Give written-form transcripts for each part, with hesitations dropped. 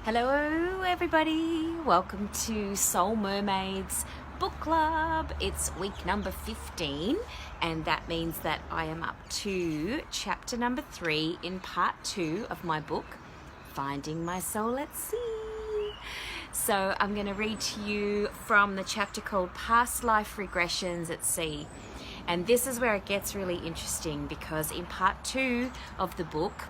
Hello everybody, welcome to Soul Mermaids Book Club. It's week number 15 and that means that I am up to chapter number 3 in part 2 of my book, Finding My Soul at Sea. So I'm going to read to you from the chapter called Past Life Regressions at Sea. And this is where it gets really interesting because in part 2 of the book,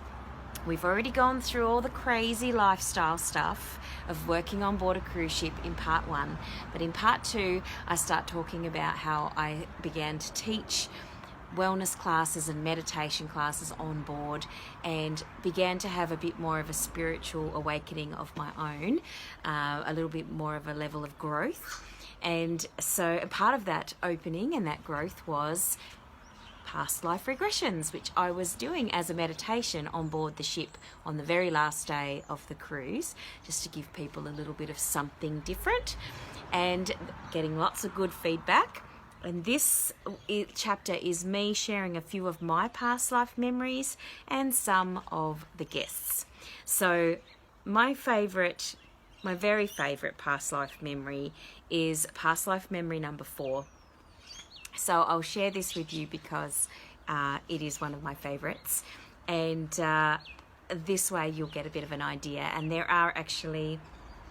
we've already gone through all the crazy lifestyle stuff of working on board a cruise ship in part 1. But in part 2, I start talking about how I began to teach wellness classes and meditation classes on board and began to have a bit more of a spiritual awakening of my own, a little bit more of a level of growth. And so a part of that opening and that growth was past life regressions, which I was doing as a meditation on board the ship on the very last day of the cruise, just to give people a little bit of something different and getting lots of good feedback. And this chapter is me sharing a few of my past life memories and some of the guests. So my very favorite past life memory is past life memory number 4. So I'll share this with you because it is one of my favorites, and this way you'll get a bit of an idea. And there are actually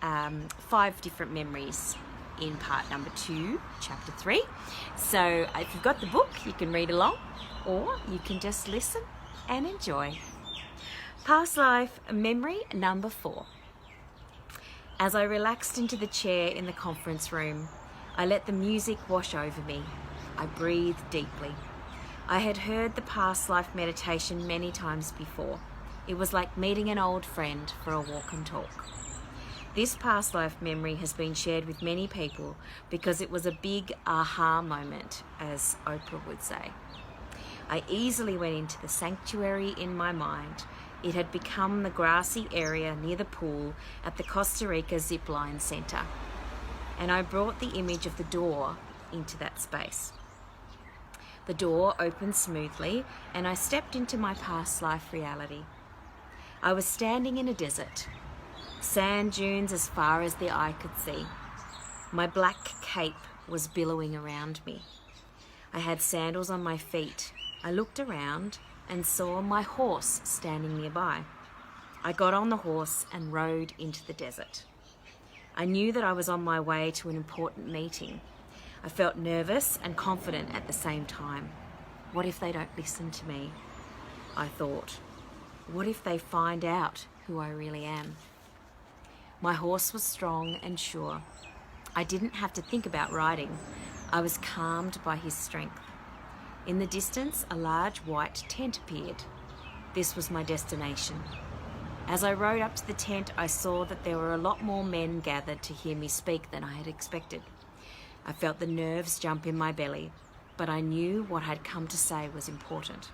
5 different memories in part number 2, chapter 3. So if you've got the book, you can read along, or you can just listen and enjoy. Past life memory number 4. As I relaxed into the chair in the conference room, I let the music wash over me. I breathed deeply. I had heard the past life meditation many times before. It was like meeting an old friend for a walk and talk. This past life memory has been shared with many people because it was a big aha moment, as Oprah would say. I easily went into the sanctuary in my mind. It had become the grassy area near the pool at the Costa Rica Zipline Center. And I brought the image of the door into that space. The door opened smoothly and I stepped into my past life reality. I was standing in a desert, sand dunes as far as the eye could see. My black cape was billowing around me. I had sandals on my feet. I looked around and saw my horse standing nearby. I got on the horse and rode into the desert. I knew that I was on my way to an important meeting. I felt nervous and confident at the same time. What if they don't listen to me? I thought. What if they find out who I really am? My horse was strong and sure. I didn't have to think about riding. I was calmed by his strength. In the distance, a large white tent appeared. This was my destination. As I rode up to the tent, I saw that there were a lot more men gathered to hear me speak than I had expected. I felt the nerves jump in my belly, but I knew what I'd come to say was important.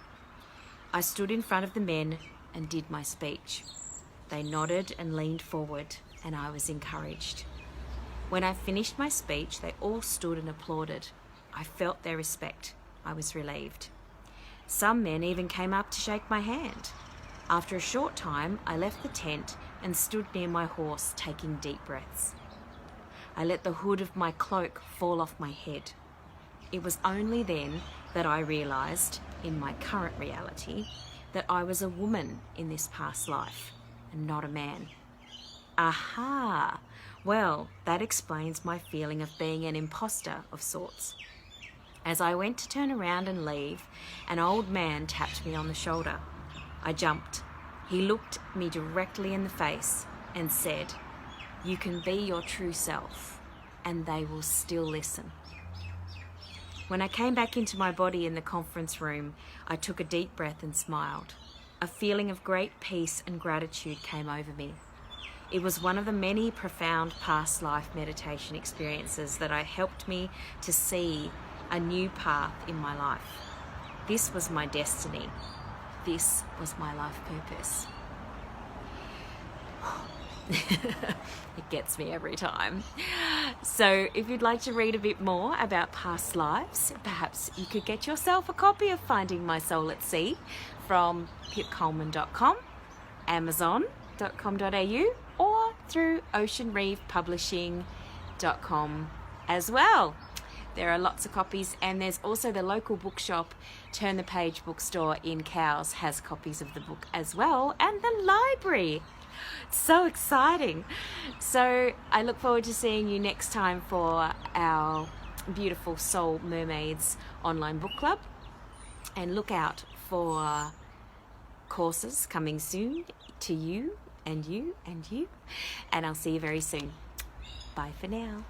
I stood in front of the men and did my speech. They nodded and leaned forward, and I was encouraged. When I finished my speech, they all stood and applauded. I felt their respect. I was relieved. Some men even came up to shake my hand. After a short time, I left the tent and stood near my horse, taking deep breaths. I let the hood of my cloak fall off my head. It was only then that I realised, in my current reality, that I was a woman in this past life and not a man. Aha! Well, that explains my feeling of being an imposter of sorts. As I went to turn around and leave, an old man tapped me on the shoulder. I jumped. He looked me directly in the face and said, "You can be your true self, and they will still listen." When I came back into my body in the conference room, I took a deep breath and smiled. A feeling of great peace and gratitude came over me. It was one of the many profound past life meditation experiences that helped me to see a new path in my life. This was my destiny. This was my life purpose. It gets me every time. So if you'd like to read a bit more about past lives, perhaps you could get yourself a copy of Finding My Soul at Sea from pipcoleman.com, amazon.com.au, or through oceanreefpublishing.com as well. There are lots of copies, and there's also the local bookshop, Turn the Page bookstore in Cowes, has copies of the book as well, and the library. So exciting. So I look forward to seeing you next time for our beautiful Soul Mermaids online book club, and look out for courses coming soon to you and you and you, and I'll see you very soon. Bye for now.